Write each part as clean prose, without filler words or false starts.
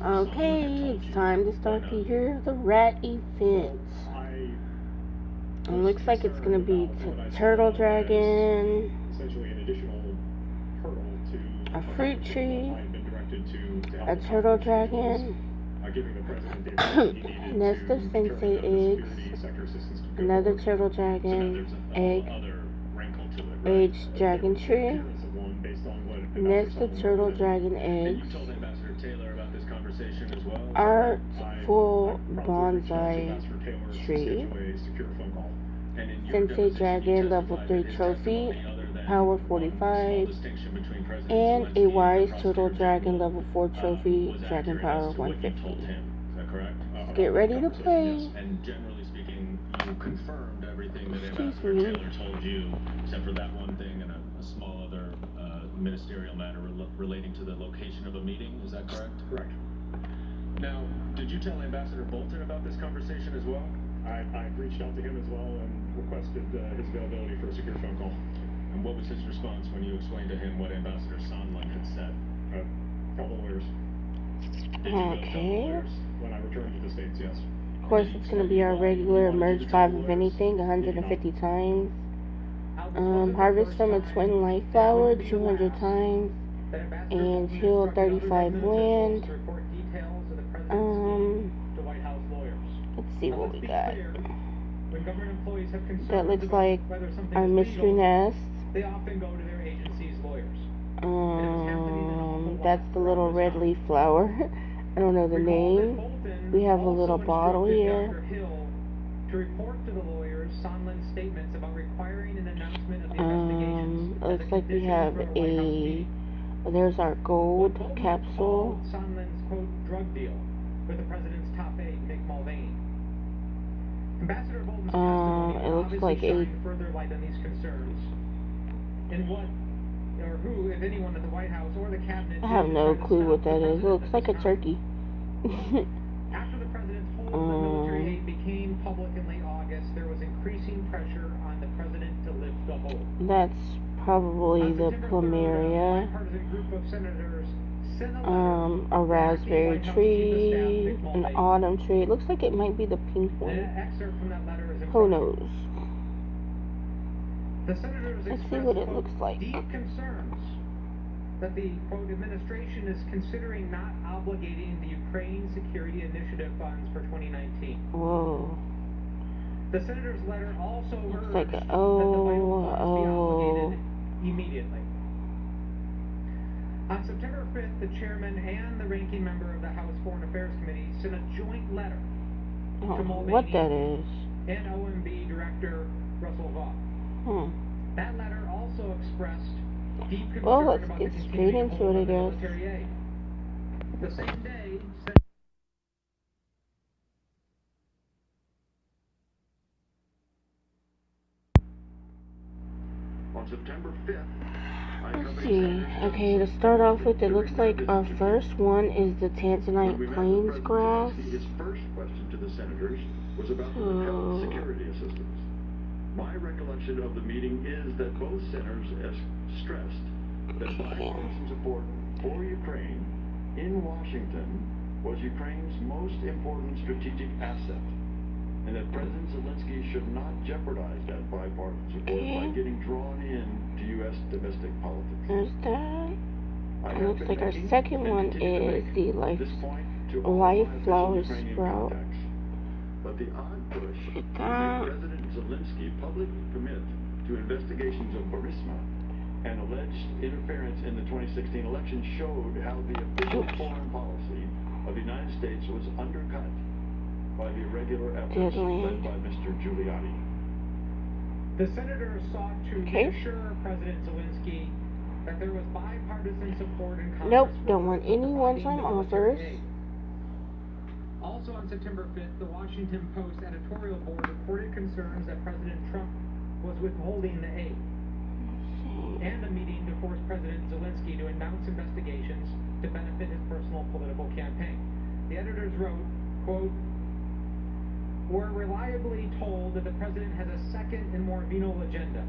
Okay, it's time to start the Year of the Rat event. It looks like it's going to be Turtle Dragon, a fruit tree, a turtle dragon, nest of sensei eggs, another turtle dragon egg, aged dragon tree, nest of turtle dragon eggs, artful bonsai tree, sensei dragon level 3 trophy, power 45, and a wise turtle dragon level 4 trophy, dragon power 150. Let's get ready to play. And generally speaking, you confirmed everything that Ambassador Excuse me. Taylor told you, except for that one thing and a small other ministerial matter relating to the location of a meeting. Is that correct? Correct. Now, did you tell Ambassador Bolton about this conversation as well? I reached out to him as well and requested his availability for a secure phone call. And what was his response when you explained to him what Ambassador Sondland had said? Tell the lawyers. Did you go tell the Okay. lawyers? When I returned to the States, yes. Of course, it's going to be our regular merge 5 of anything, 150 times. Harvest from a twin life flower 200 times. And heal 35 land. Let's see what we got. That looks like our mystery nest. They often go to their agency's lawyers. That's the little red leaf flower. I don't know the name. We have a little bottle here. To report to the lawyers Sondland's statements about requiring an announcement of the investigations. It looks like we have a. There's our gold capsule. Sondland's quote drug deal with the president's top aide, Mick Mulvaney. Ambassador Bolton's testimony it looks like obviously a. shined further light on these concerns. And what or who, if anyone at the White House or the cabinet. I have no clue what that is. It looks like a turkey. After the president's hold on military aid became public in late August, there was increasing pressure on the president to lift the hold. That's probably the plumeria. A raspberry tree, an autumn tree. It looks like it might be the pink one. Who knows? Let's see what it looks like. Deep concerns that the quote administration is considering not obligating the Ukraine Security Initiative funds for 2019. Whoa. The senator's letter also urged like that the vital funds be obligated immediately. On September 5th, the chairman and the ranking member of the House Foreign Affairs Committee sent a joint letter to Mulvaney what that is. and OMB Director Russell Vought. That letter also expressed deep concern Well, let's about get the straight continued into hold it, I on guess. military aid. The same day, On September 5th, Let's see. Okay, to start off with, it looks like our first one is the Tanzanite plains grass. His first question to the senators was about the withheld security assistance. My recollection of the meeting is that both senators stressed that bipartisan support for Ukraine in Washington was Ukraine's most important strategic asset, and that President Zelensky should not jeopardize that bipartisan support by getting drawn in to U.S. domestic politics. There's that. It looks like our second one is the life flower sprout. But the odd push to make That. President Zelensky publicly commit to investigations of Burisma and alleged interference in the 2016 election showed how the official foreign policy of the United States was undercut by the irregular efforts led by Mr. Giuliani. the senator sought to reassure President Zelensky that there was bipartisan support in Congress. Nope, don't want any one-time offers. Also on September 5th, the Washington Post editorial board reported concerns that President Trump was withholding the aid, and a meeting to force President Zelensky to announce investigations to benefit his personal political campaign. The editors wrote, quote, "We're reliably told that the president has a second and more venal agenda.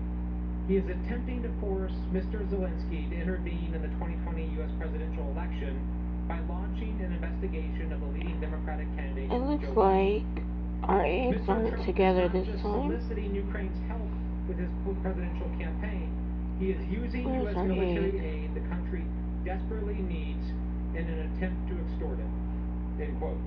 He is attempting to force Mr. Zelensky to intervene in the 2020 U.S. presidential election by launching an investigation investigation of the leading Democratic candidate. It looks Joe Biden. like our eggs Mr. aren't Trump together is not this just time. soliciting Ukraine's help with his presidential campaign. He is using Where's U.S. our military egg? aid the country desperately needs in an attempt to extort it. End quote.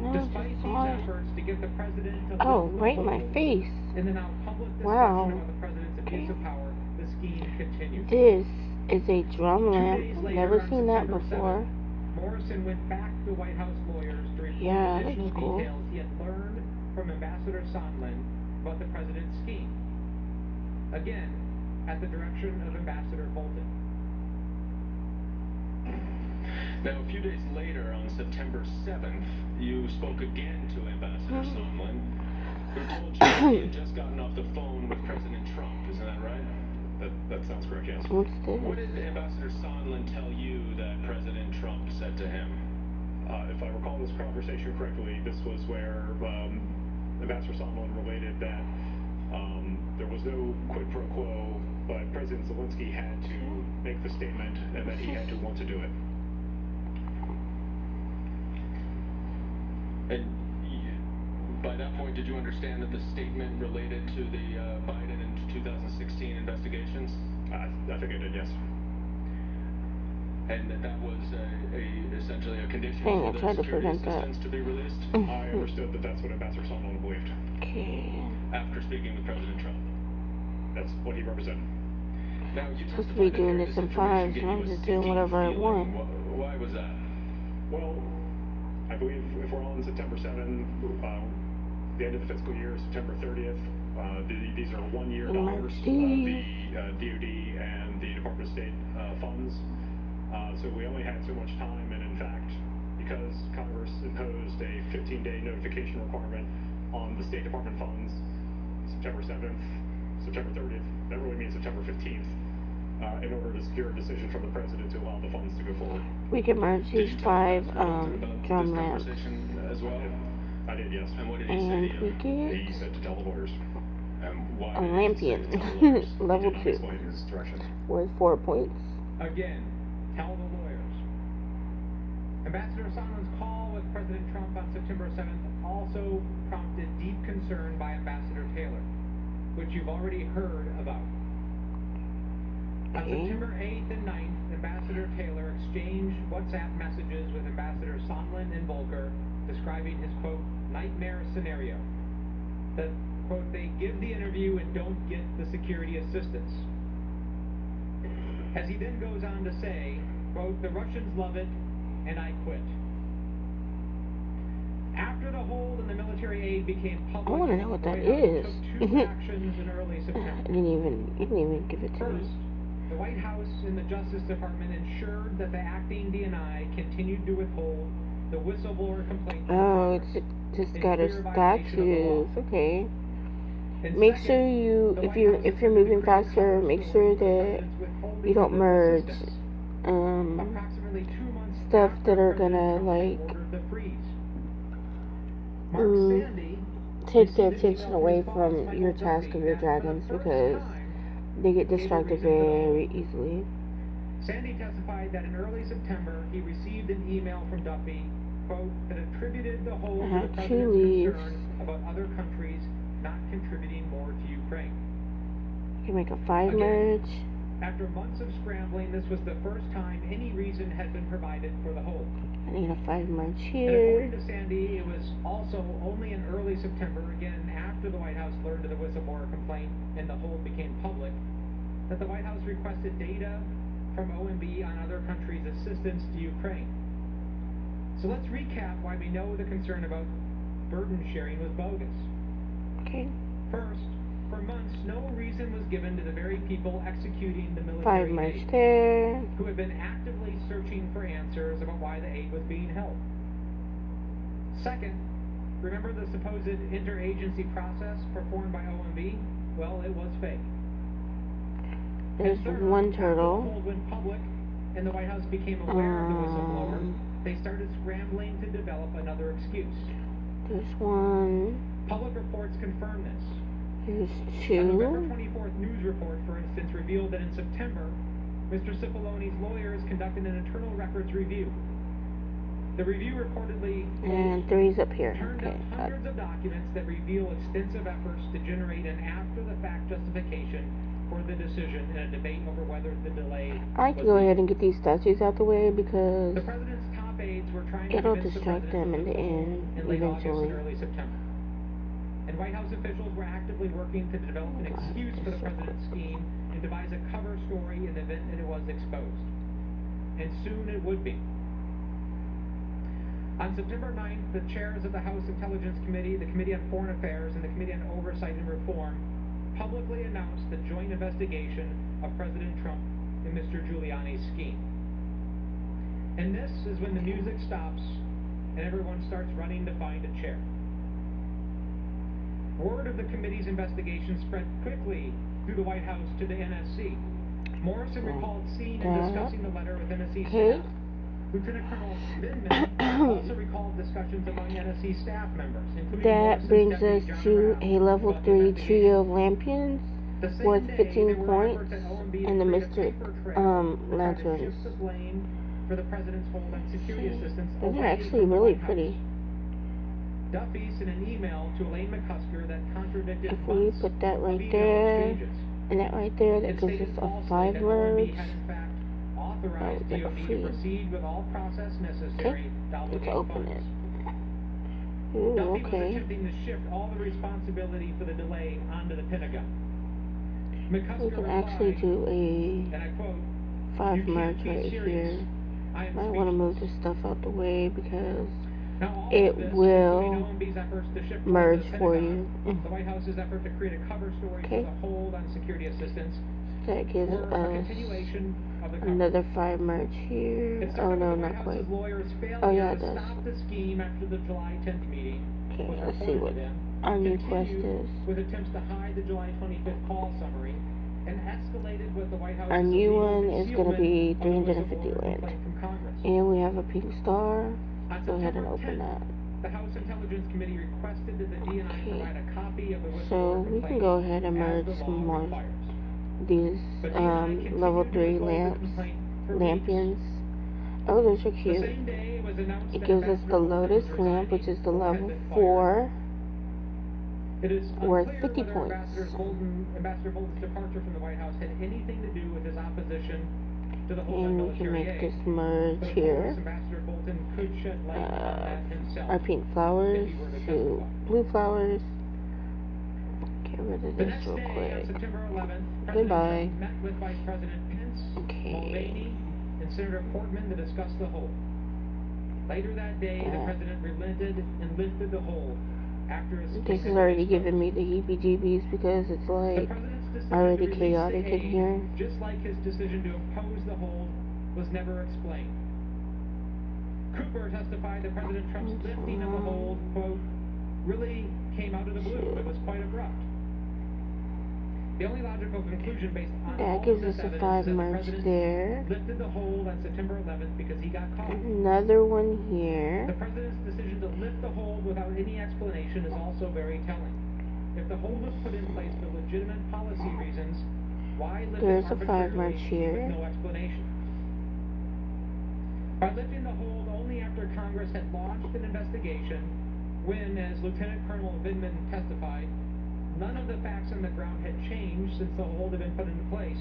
No, Despite just these saw it. efforts to get the president to Oh, lift the right in my hold face. in the now public discussion Wow. about the president's abuse of power, the scheme continues. This is a drum 2 lamp. days later, Never on seen that September before. 7th, Morrison went back to the White House lawyers to report Yeah, additional that's cool. details he had learned from Ambassador Sondland about the president's scheme. Again, at the direction of Ambassador Bolton. Now, a few days later, on September 7th, you spoke again to Ambassador Sondland, who told you he had just gotten off the phone with President Trump. Isn't that right? That sounds correct, yes. What's this? What did Ambassador Sondland tell you that President Trump said to him? If I recall this conversation correctly, this was where Ambassador Sondland related that there was no quid pro quo, but President Zelensky had to make the statement and that he had to want to do it. And by that point, did you understand that the statement related to the Biden and 2016 investigations? I think I did, yes. And that was essentially a condition Dang, I for the tried to security prevent that. assistance to be released I understood that that's what Ambassador Sondland believed. Okay. after speaking with President Trump. That's what he represented. Now, you Supposed to testified be that doing during this in situation fives, gave and I'm you a just doing sinking whatever I feeling. want. Why was that? Well, I believe if we're on September 7th, the end of the fiscal year, September 30th, these are one-year dollars, the DoD and the Department of State funds. So we only had so much time, and in fact, because Congress imposed a 15-day notification requirement on the State Department funds, September 7th, September 30th, that really means September 15th, in order to secure a decision from the President to allow the funds to go forward. We can merge Did these you tell 5 Ambassador about drum this lamps. conversation as well? I did, yes. And what did he And say to we you? He said to tell the lawyers. Why A did he say to tell the lampion. lawyers? Level He did not 2. explain his directions. With 4 points. Again, tell the lawyers. Ambassador Sondland's call with President Trump on September 7th also prompted deep concern by Ambassador Taylor, which you've already heard about. On Okay. September 8th and 9th, Ambassador Taylor exchanged WhatsApp messages with Ambassador Sondland and Volker, describing his, quote, nightmare scenario. That, quote, they give the interview and don't get the security assistance. As he then goes on to say, quote, the Russians love it, and I quit. After the hold and the military aid became public, I wanna know what the that White House is. took 2 actions in early You September. didn't even give it to First, me. the White House and the Justice Department ensured that the acting DNI continued to withhold the whistleblower complaint. Oh, it's just got a statues. Okay. And Make second, sure you, the if White you're House if you're attempted moving to create faster, cover make stories sure of the that president's withholding you don't legal merge assistance. Approximately 2 months stuff after that are President gonna Trump had like ordered the freeze. Mark Mm, Sandy take their received an attention email away from his boss, from Michael your task Duffy, of your that for the dragons first because time they get gave a distracted reason for the very hold. easily. Sandy testified that in early September he received an email from Duffy, quote, that attributed the hold I to the have 2 president's leaves. concern about other countries not contributing more to Ukraine. You can make a 5 Again. merge. After months of scrambling, this was the first time any reason had been provided for the hold. I need a 5 merge And here. according to Sandy, it was also only in early September, again after the White House learned of the whistleblower complaint and the hold became public, that the White House requested data from OMB on other countries' assistance to Ukraine. So let's recap why we know the concern about burden sharing was bogus. Okay. First, for months, no reason was given to the very people executing the 5 military merge aid, there. who had been actively searching for answers about why the aid was being held. Second, remember the supposed interagency process performed by OMB? Well, it was fake. There's And third, 1 after the turtle. hold went public and the White House became aware of the whistleblower, Um, they started scrambling to develop another excuse. There's 1. Public reports confirm this. Here's A November 2. 24th news report, for instance, revealed that in September, Mr. Cipollone's lawyers conducted an internal records review. The review reportedly And 3's up here. turned Okay, up got hundreds of documents that reveal extensive efforts to generate an after-the-fact justification for the decision in a debate over whether the delay I was can go ahead needed. and get these statues out the way because The president's top aides were trying to it'll convince the distract president them in to the move end, in late August eventually. and early September. And White House officials were actively working to develop an excuse for the president's scheme and devise a cover story in the event that it was exposed. And soon it would be. On September 9th, the chairs of the House Intelligence Committee, the Committee on Foreign Affairs, and the Committee on Oversight and Reform publicly announced the joint investigation of President Trump and Mr. Giuliani's scheme. And this is when the music stops and everyone starts running to find a chair. Word of the committee's investigation spread quickly through the White House to the NSC. Morrison recalled seeing and discussing the letter with NSC staff. Lieutenant Colonel Vindman also recalled discussions among NSC staff members, including That Morrison's brings us deputy John to Brown, a level about the 3 investigation. trio of lampions The same worth day, 15 there were points efforts at OMB to and the create a Mystic paper trail to try to lanterns. shift the blame for the president's hold on security assistance Those are away actually from the really White House. pretty. Duffy sent an email to Elaine McCusker that contradicted If we months put that of right email there, exchanges. and that right there, that It gives stated us a falsely 5 that merge. OMB had in fact authorized Oh, it's like a DOD to free. proceed with all process necessary to Let's obligate open funds. it. Ooh, Duffy was okay. attempting to shift all the responsibility for the delay onto the Pentagon. We McCusker can actually replied, do a and I quote, 5 "You can't merge be right serious. here. I am Might want to move speechless." this stuff out the way because Now, all it of this, will including OMB's efforts to shift merge funds to the for Pentagon, you. the White House's effort to create a cover story Okay. for the hold on security assistance, That gives were a us continuation of the cover. another 5 merge here. It Oh started no, with the not White quite. House's lawyers' failure Oh yeah, it to does. stop the scheme after the July 10th meeting Okay, was let's see reported what to them, our new quest continued is. with attempts to hide the July 25th call summary, and escalated with the White House's Our new illegal one is going to be concealment of the 350 whistleblower land. complaint from Congress. And we have a pink star. On Go ahead and September open 10th, that. the House Intelligence Committee requested that the DNI Okay. provide a copy of the whistleblower So we complaint can go ahead and as merge the law some more requires. these But DNI continued level to 3 withhold the lamps, complaint for lampions. weeks. Oh, those are The cute. same day, it was announced It that gives us Ambassador the Bolton Lotus was lamp, which resigning is the or had level been fired. 4. It is worth unclear 50 whether points. Ambassador Bolton's departure from the White House had anything to do with his opposition to the hold on And we can military make aid. this merge But of here. course, Ambassador Bolton could shed light on that himself. Our pink flowers if he were to to testify. blue flowers. Get rid of The this next real day, on quick. September 11th, President Goodbye. Trump met with Vice President Pence, Okay. Mulvaney, and Senator Portman to discuss the hold. Later that day, the Yeah. president relented and lifted the hold after his This is already giving me the heebie-jeebies because it's The like president's decision already to release chaotic the in aid, here. just like his decision to oppose the hold, was never explained. Cooper testified that President Trump's lifting of the hold, quote, really came out of the blue. It was quite abrupt. The only logical conclusion based on all That of gives this us a evidence 5 is that the merge president there. lifted the hold on September 11th because he got caught. Another one The here. president's decision to lift the hold without any explanation is also very telling. If the hold was put in place for legitimate policy reasons, why lift There's it a 5 arbitrarily merge here. with no explanation? By lifting the hold only after Congress had launched an investigation, when, as Lieutenant Colonel Vindman testified, none of the facts on the ground had changed since the hold had been put into place,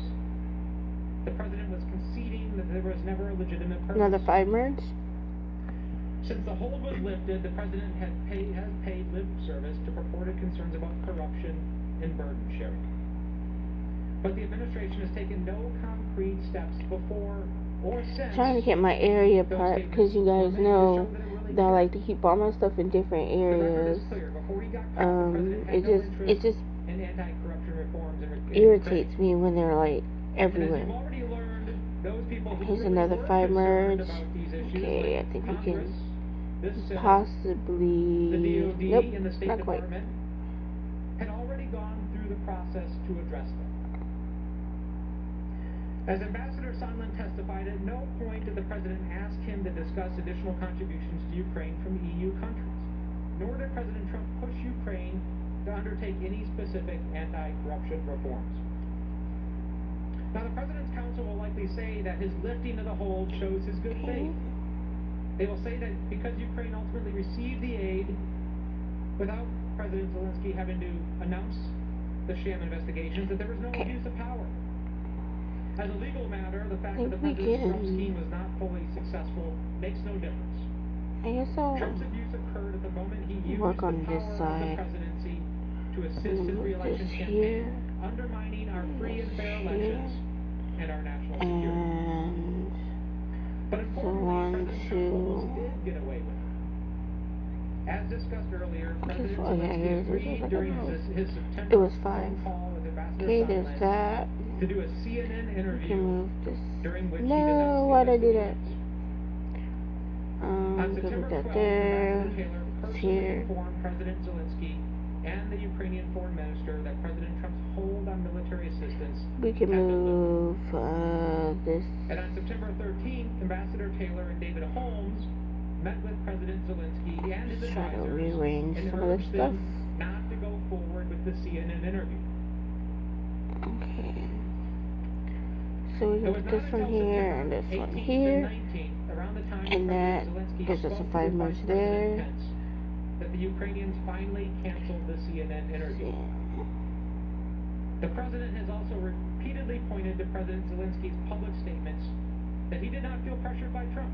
the president was conceding that there was never a legitimate purpose. Another 5 merge. Since the hold was lifted, the president has paid lip service to purported concerns about corruption and burden sharing. But the administration has taken no concrete steps before or since. Trying to get my area those part statements because you were guys made to know show that it really that I cared. like to keep all my stuff in different The record areas. is clear. Before he got caught, the president had It no just interest just in anti-corruption reforms and irritates me when they're like And as everywhere. you've already learned, those people who Here's really another were 5 concerned merge. about these issues, Okay, like I think we can Congress, this Senate, possibly. the DOD, Nope, and the State not quite. Department, had already gone through the process to address them. As Ambassador Sondland testified, at no point did the president ask him to discuss additional contributions to Ukraine from EU countries, nor did President Trump push Ukraine to undertake any specific anti-corruption reforms. Now, the President's counsel will likely say that his lifting of the hold shows his good faith. They will say that because Ukraine ultimately received the aid without President Zelensky having to announce the sham investigations, that there was no abuse of power. As a legal matter, the fact that the President Trump scheme was not fully successful makes no difference. I guess I'll Trump's abuse occurred at the moment he used work the on this power of side. the presidency to assist his Move re-election this campaign, here. undermining our free and fair Here. elections and our national security. And But importantly, one, President Trump two. almost did get away with it. As discussed earlier, President one, yeah, Zelensky here's agreed the during second his It September was 5. phone call with Ambassador Okay, there's Sondland that. to do a CNN We can interview move this. during which he No, denounced why'd the I do that? investigations. On We can September put that 12th, there. Ambassador Taylor It's personally here. informed President Zelensky and the Ukrainian foreign minister that President Trump's hold on military assistance We can had been move this. And on September 13th, Ambassador Taylor and David Holmes met with President Zelensky and his Try to advisors rearrange and some of this urged stuff. them not to go forward with the CNN interview. Okay. So we It can was put not this one until here September and this one 18th here. and 19th, around the time And that President Zelensky gives us a spoke 5 with merge Vice there. President Pence, that the Ukrainians finally canceled the CNN interview. The president has also repeatedly pointed to President Zelensky's public statements that he did not feel pressured by Trump.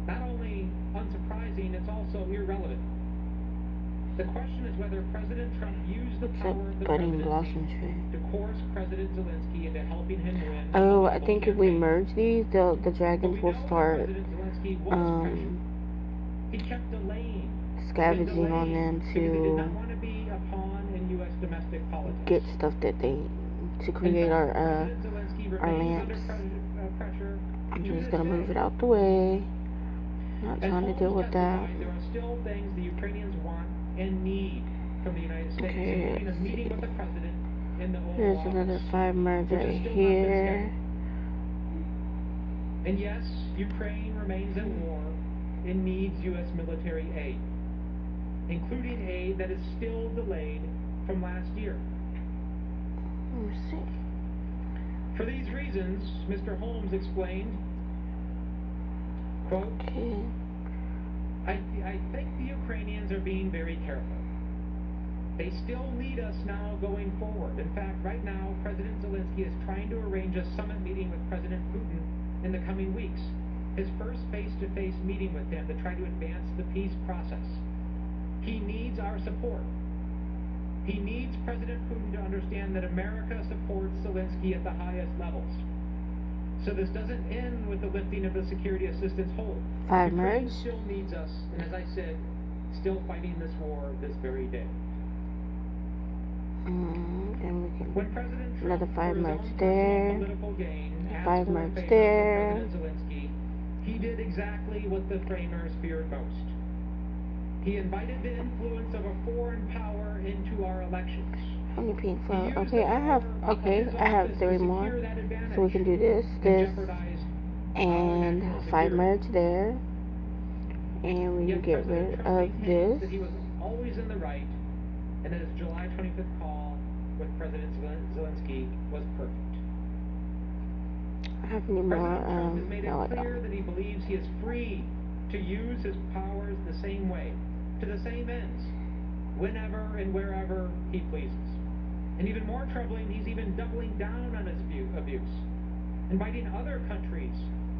Not only unsurprising, it's also irrelevant. The question is whether President Trump used the What's power a of the budding presidency blossom tree? to coerce President Zelensky into helping him win. Oh, a I political think if we campaign. merge these, the But dragons we will know that start President Zelensky was pressured. He kept delaying. scavenging on them because he did not to want to be a pawn in U.S. domestic politics. get stuff that they to create In fact, our President Zelensky our remains lamps. under pressure I'm to just this gonna day. move it out the way. Not As trying to Holmes deal with that. testified, there are still things the Ukrainians want and need from the United States, Okay, including a let's meeting see. with the president in the Oval Here's Office, another 5 merge which is right still not been here. scheduled. And yes, Ukraine remains at war and needs U.S. military aid, including aid that is still delayed from last year. Let me see. For these reasons, Mr. Holmes explained, quote, Okay. I think the Ukrainians are being very careful. They still need us now going forward. In fact, right now, President Zelensky is trying to arrange a summit meeting with President Putin in the coming weeks. His first face-to-face meeting with him to try to advance the peace process. He needs our support. He needs President Putin to understand that America supports Zelensky at the highest levels. So this doesn't end with the lifting of the security assistance hold. 5 Ukraine merge. still needs us, and as I said, still fighting this war this very day. And we can When President Trump, another 5 for his merge own there. personal political gain, asked 5 for a merge favor there. from President Zelensky, he did exactly what the framers feared most. He invited the influence of a foreign power into our elections. How many pink He flowers? used Okay, the I have power of his I have office 3 to more. secure that advantage So we can do this, and this, jeopardize our and national 5 security. merge there. And we can Yet get President rid Trump of maintains this. that he was always in the right, and that his July 25th call with President Zelensky was perfect. I have any more, President Trump has made it no I clear don't. that he believes he is free to use his powers the same way, to the same ends, whenever and wherever he pleases. And even more troubling, he's even doubling down on his abuse, inviting other countries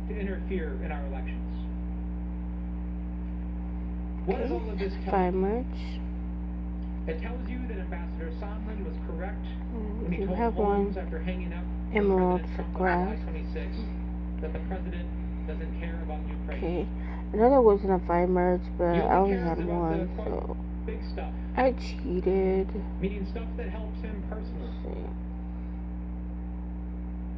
to interfere in our elections. What does all of this tell 5 you? merge. It tells you that Ambassador Sondland was correct when We he do told have Holmes one after hanging up with emerald President Trump on grass. July 26th that the president doesn't care about Ukraine. Okay. Another wasn't a 5 merge, but He I only cares had about one, the, quote, so big stuff, I cheated. meaning stuff that helps him personally. Let's see.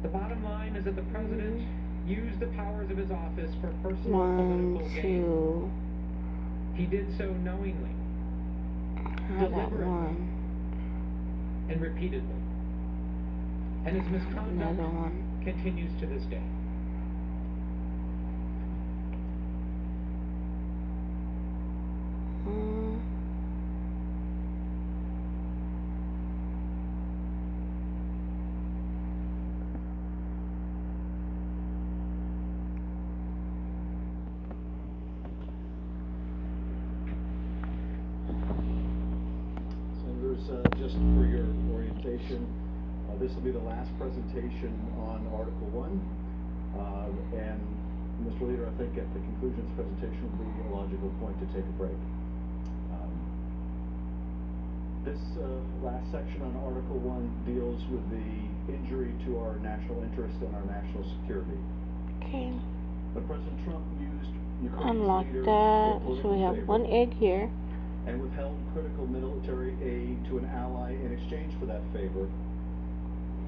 The bottom line is that the president used the powers of his office for personal 1, political gain. 2. He did so knowingly I have that one. and repeatedly. And his misconduct Another one. continues to this day. session. This will be the last presentation on Article 1. And Mr. Leader, I think at the conclusion of this presentation will be a logical point to take a break. This last section on Article 1 deals with the injury to our national interest and our national security. Okay. But President Trump used Ukraine's Unlock leader that. for So we have favor one egg here. and withheld critical military aid to an ally in exchange for that favor.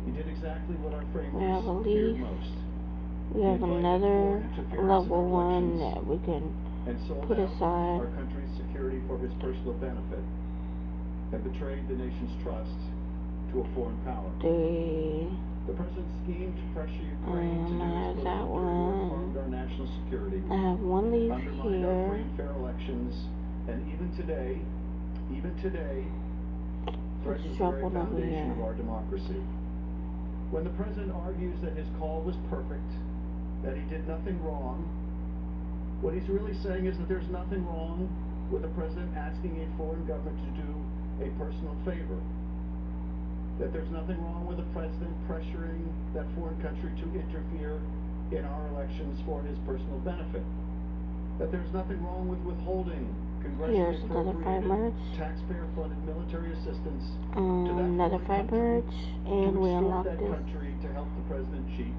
He did exactly what our framers We have a feared leaf. most. We have another level 1 that we can And sold put out aside. our country's security for his personal benefit, and betrayed the nation's trust to a foreign power. The president schemed to pressure Ukraine to do I have his that political dirty work, one. harmed our national security, I have one leaf undermined our free here. and fair elections, and even today, threatens the drop very one over foundation here. of our democracy. When the president argues that his call was perfect, that he did nothing wrong, what he's really saying is that there's nothing wrong with the president asking a foreign government to do a personal favor. That there's nothing wrong with the president pressuring that foreign country to interfere in our elections for his personal benefit. That there's nothing wrong with withholding Here's congressionally another 5 appropriated, merge. taxpayer-funded military assistance to that Another foreign 5 country merge. And to we extort unlock that this. country to help the president cheat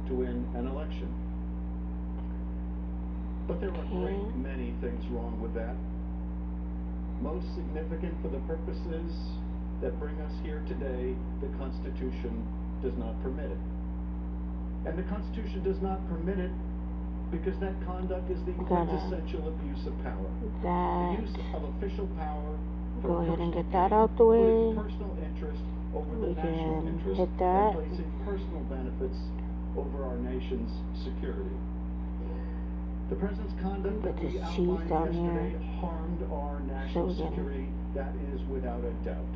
to win an election. But there are a great many things wrong with that. Most significant for the purposes that bring us here today, the Constitution does not permit it. And the Constitution does not permit it because that conduct is the quintessential abuse of power. The use of official power for Go ahead and personal get that gain, out the way. putting personal interest over the We national can interest, hit that. and placing personal benefits over our nation's security. The president's conduct that Put we this cheese outlined down yesterday here. harmed our national So we can- security, that is without a doubt.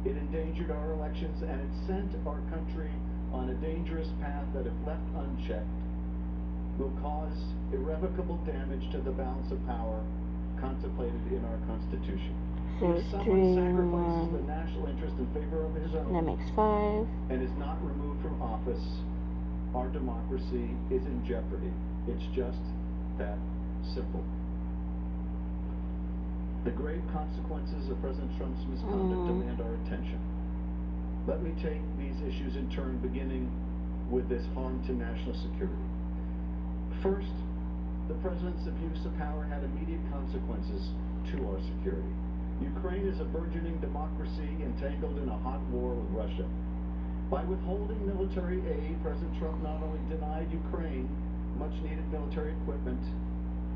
It endangered our elections and it sent our country on a dangerous path that, if left unchecked, will cause irrevocable damage to the balance of power contemplated in our Constitution. So If someone string sacrifices the 1. national interest in favor of his That own makes 5. and is not removed from office, our democracy is in jeopardy. It's just that simple. The grave consequences of President Trump's misconduct demand our attention. Let me take these issues in turn, beginning with this harm to national security. First, the president's abuse of power had immediate consequences to our security. Ukraine is a burgeoning democracy entangled in a hot war with Russia. By withholding military aid, President Trump not only denied Ukraine much-needed military equipment,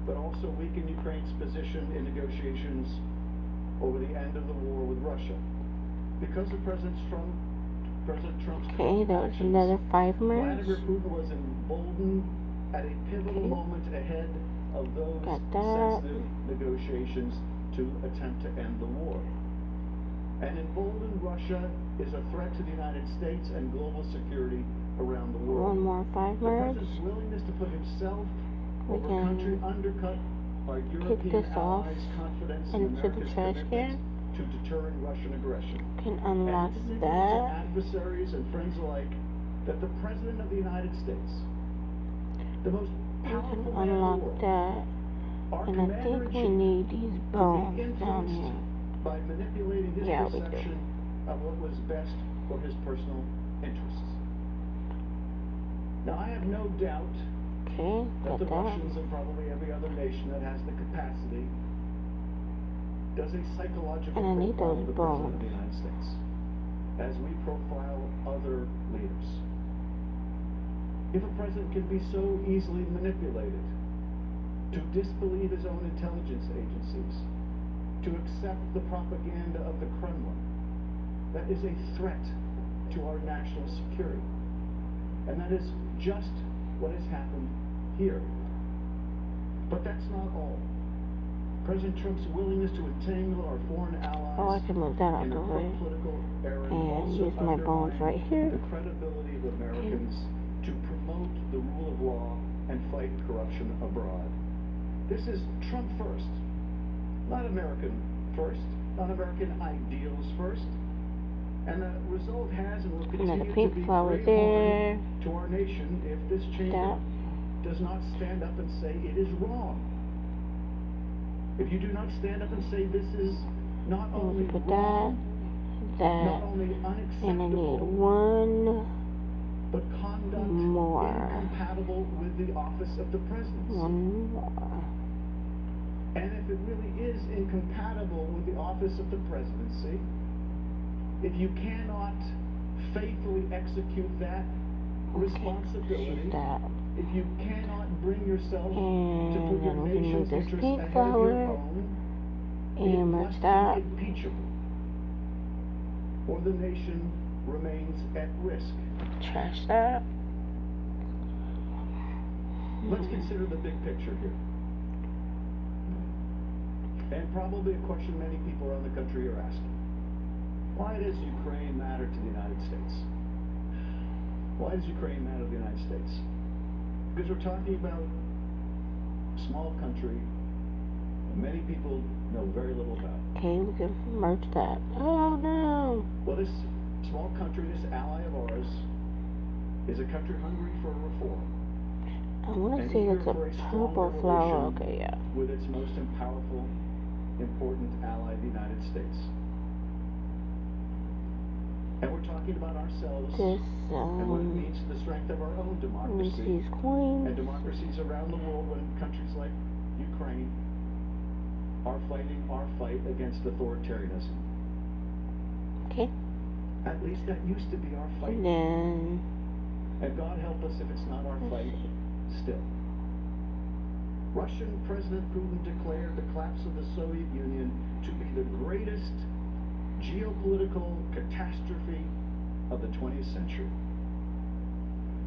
but also weakened Ukraine's position in negotiations over the end of the war with Russia. Because of President Trump's Okay, that was another 5 merge. Vladimir Putin was emboldened at a pivotal moment ahead of those Got that. sensitive negotiations to attempt to end the war. And emboldened Russia is a threat to the United States and global security around the world. One more 5 The merge. president's willingness to put himself We over can country undercut our European this off allies' confidence in into the America's trash commitment can. to deterring Russian aggression. Can unlock And signal to that. adversaries and friends alike that the President of the United States, the most We powerful can man in the unlock world, that. our And I think we commander-in-chief, need these could bones be down influenced here. by manipulating his Yeah, we do. perception of what was best for his personal interests. Now, I have no doubt Okay, that got the that. Russians and probably every other nation that has the capacity does a psychological And I need profile those of the President bones. of the United States as we profile other leaders. If a president can be so easily manipulated to disbelieve his own intelligence agencies, to accept the propaganda of the Kremlin, that is a threat to our national security. And that is just what has happened here. But that's not all. President Trump's willingness to entangle our foreign allies Oh, I can move that out in the a way. pro-political errand And also use my bones undermined right here. the credibility of Americans to promote the rule of law and fight corruption abroad. This is Trump first, not American first, not American ideals first. And the result has and will continue Another to pink be flower great there. harm to our nation if this chamber That. does not stand up and say it is wrong. If you do not stand up and say this is not only Put wrong, that, not only and I need unacceptable, one but conduct more. incompatible with the office of the presidency. One more. And if it really is incompatible with the office of the presidency, if you cannot faithfully execute that responsibility, That. if you cannot bring yourself to And put your then we can move nation's this interests pink ahead of flower your own, it and merge must that. be impeachable, or the nation remains at risk. Trash that. Let's consider the big picture here. And probably a question many people around the country are asking. Why does Ukraine matter to the United States? Why does Ukraine matter to the United States? Because we're talking about a small country that many people know very little about. Okay, we can merge that. Oh no! Well, this small country, this ally of ours, is a country hungry for reform. I want to and say eager that's a for strong purple flower. revolution Okay, yeah. with its most powerful, important ally, the United States. And we're talking about ourselves This, and what it means to the strength of our own democracy these coins. and democracies around the world when countries like Ukraine are fighting our fight against authoritarianism. Okay. At least that used to be our fight. And then, And God help us if it's not our fight still. Russian President Putin declared the collapse of the Soviet Union to be the greatest geopolitical catastrophe of the 20th century.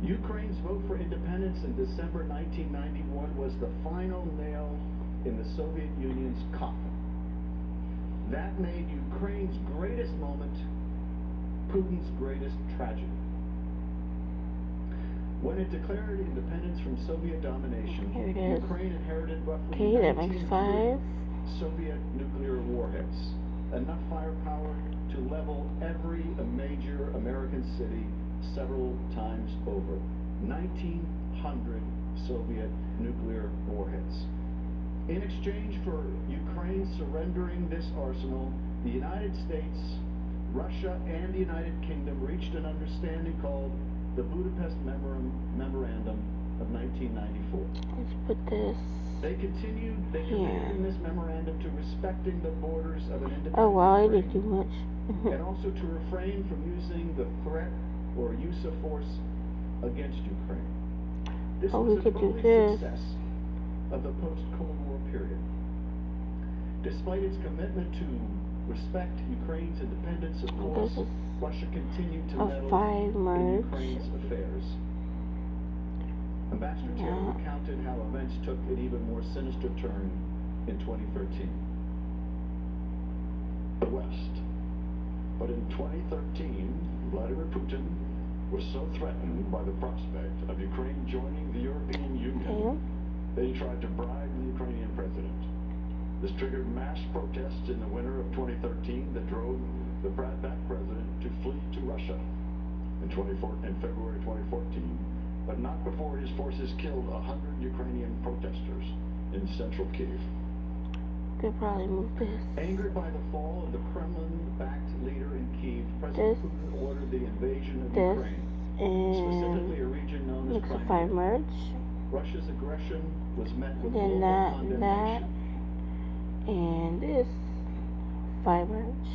Ukraine's vote for independence in December 1991 was the final nail in the Soviet Union's coffin. That made Ukraine's greatest moment Putin's greatest tragedy. When it declared independence from Soviet domination, Here it is. Ukraine inherited roughly okay, that makes 1,900 5. Soviet nuclear warheads, enough firepower to level every major American city several times over. 1,900 Soviet nuclear warheads. In exchange for Ukraine surrendering this arsenal, the United States, Russia, and the United Kingdom reached an understanding called the Budapest Memorandum of 1994. Let's put this. They committed in this memorandum to respecting the borders of an independent Oh wow, I Ukraine, did too much. and also to refrain from using the threat or use of force against Ukraine. This Oh, was we an could do early this. success of the post-Cold War period. Despite its commitment to respect Ukraine's independence, of course, This is Russia continued to a meddle 5 in merge. Ukraine's affairs. Ambassador Taylor Yeah. recounted how events took an even more sinister turn in 2013. The West. But in 2013, Vladimir Putin was so threatened by the prospect of Ukraine joining the European Union Okay. that he tried to bribe the Ukrainian president. This triggered mass protests in the winter of 2013 that drove the that president to flee to Russia in February 2014, but not before his forces killed 100 Ukrainian protesters in central Kyiv. Could probably move this. Angered by the fall of the Kremlin-backed leader in Kyiv, President This. Putin ordered the invasion of This. Ukraine, specifically a And region known as it's a 5 Crimea. merge. Russia's aggression was met with Then global that, condemnation. and this 5 merge.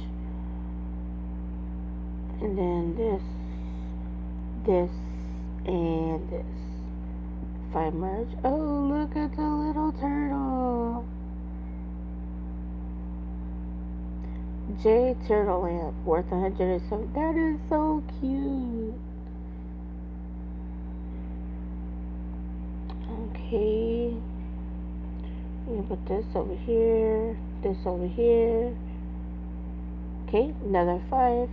And then this, and this 5 merge. Oh, look at the little turtle. J Turtle Lamp worth 107. That is so cute. Okay. You put this over here, this over here. Okay, another 5.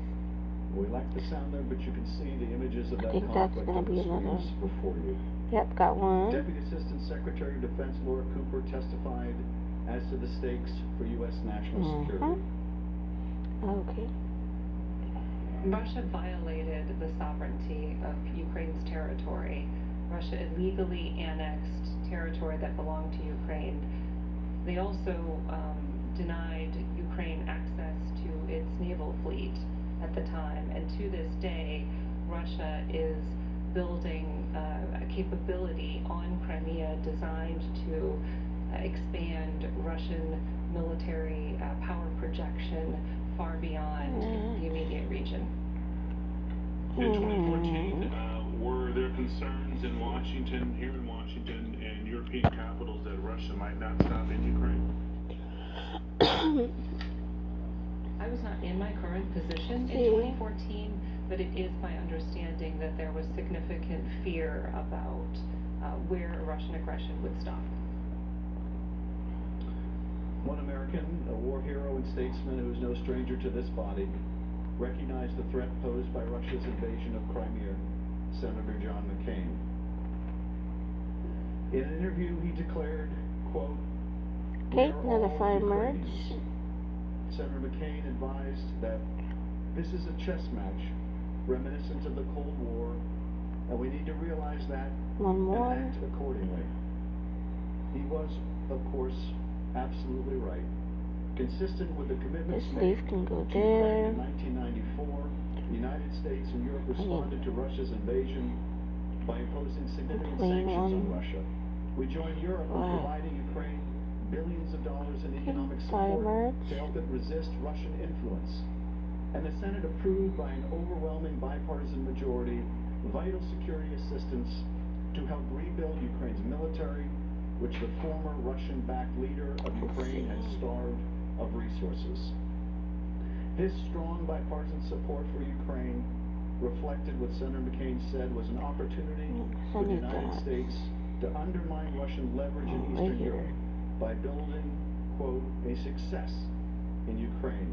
We like the sound there, but you can see the images of I that think that's conflict gonna on the be another. screens before you. Yep, got one. Deputy Assistant Secretary of Defense Laura Cooper testified as to the stakes for U.S. national security. Okay. Russia violated the sovereignty of Ukraine's territory. Russia illegally annexed territory that belonged to Ukraine. They also denied Ukraine access to its naval fleet at the time, and to this day, Russia is building a capability on Crimea designed to expand Russian military power projection far beyond the immediate region. In 2014, were there concerns in Washington, here in Washington, and European capitals that Russia might not stop in Ukraine? I was not in my current position in 2014, but it is my understanding that there was significant fear about where Russian aggression would stop. One American, a war hero and statesman who is no stranger to this body, recognized the threat posed by Russia's invasion of Crimea, Senator John McCain. In an interview, he declared, quote, Okay, another 5 minutes. Senator McCain advised that this is a chess match reminiscent of the Cold War, and we need to realize that One more. and act accordingly. He was, of course, absolutely right. Consistent with the commitments This made leaf can go to there. Ukraine in 1994, the United States and Europe responded to Russia's invasion by imposing significant sanctions on Russia. We joined Europe in providing Ukraine billions of dollars in economic support to help it resist Russian influence. And the Senate approved by an overwhelming bipartisan majority vital security assistance to help rebuild Ukraine's military, which the former Russian-backed leader of Ukraine had starved of resources. This strong bipartisan support for Ukraine reflected what Senator McCain said was an opportunity for the United States to undermine Russian leverage in Eastern Europe by building, quote, a success in Ukraine.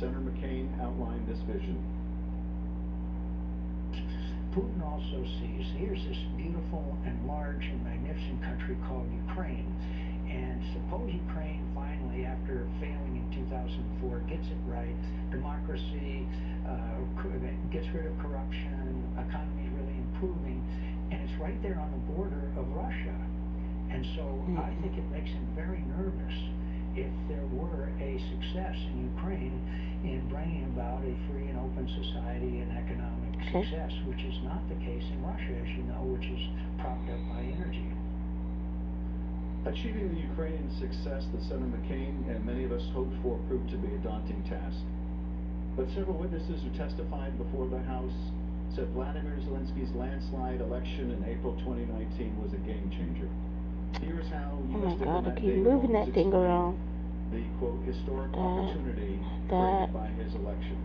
Senator McCain outlined this vision. Putin also sees, here's this beautiful and large and magnificent country called Ukraine, and suppose Ukraine finally, after failing in 2004, gets it right, democracy, gets rid of corruption, economy is really improving, and it's right there on the border of Russia. And so I think it makes him very nervous if there were a success in Ukraine in bringing about a free and open society and economic success, which is not the case in Russia, as you know, which is propped up by energy. Achieving the Ukrainian success that Senator McCain and many of us hoped for proved to be a daunting task. But several witnesses who testified before the House said Vladimir Zelensky's landslide election in April 2019 was a game changer. Here's how U.S. diplomat keep moving that thing around. The, quote, historic opportunity created by his election.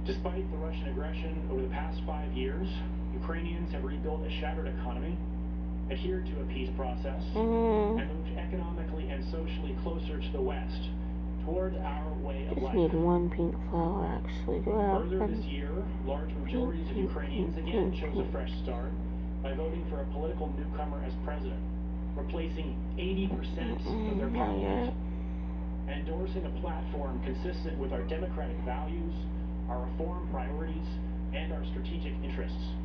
Despite the Russian aggression over the past 5 years, Ukrainians have rebuilt a shattered economy, adhered to a peace process, and moved economically and socially closer to the West, toward our way of life. Just need one pink flower, actually. Further this year, large majorities of Ukrainians again chose a fresh start by voting for a political newcomer as president, replacing 80% of their parliament, and endorsing a platform consistent with our democratic values, our reform priorities, and our strategic interests.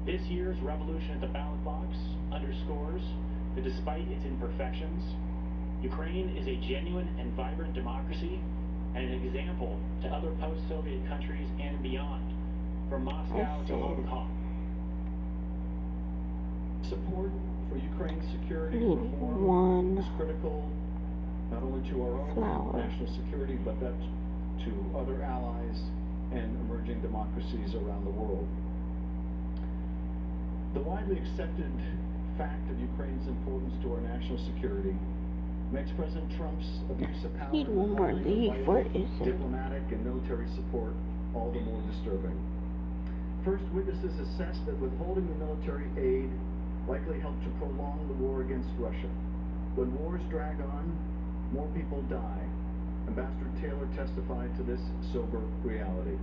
This year's revolution at the ballot box underscores that despite its imperfections, Ukraine is a genuine and vibrant democracy and an example to other post-Soviet countries and beyond, from Moscow to Hong Kong. Support for Ukraine's security reform is critical not only to our own national security, but that to other allies and emerging democracies around the world. The widely accepted fact of Ukraine's importance to our national security makes President Trump's abuse of power, diplomatic and military support all the more disturbing. First, witnesses assess that withholding the military aid likely helped to prolong the war against Russia. When wars drag on, more people die. Ambassador Taylor testified to this sober reality.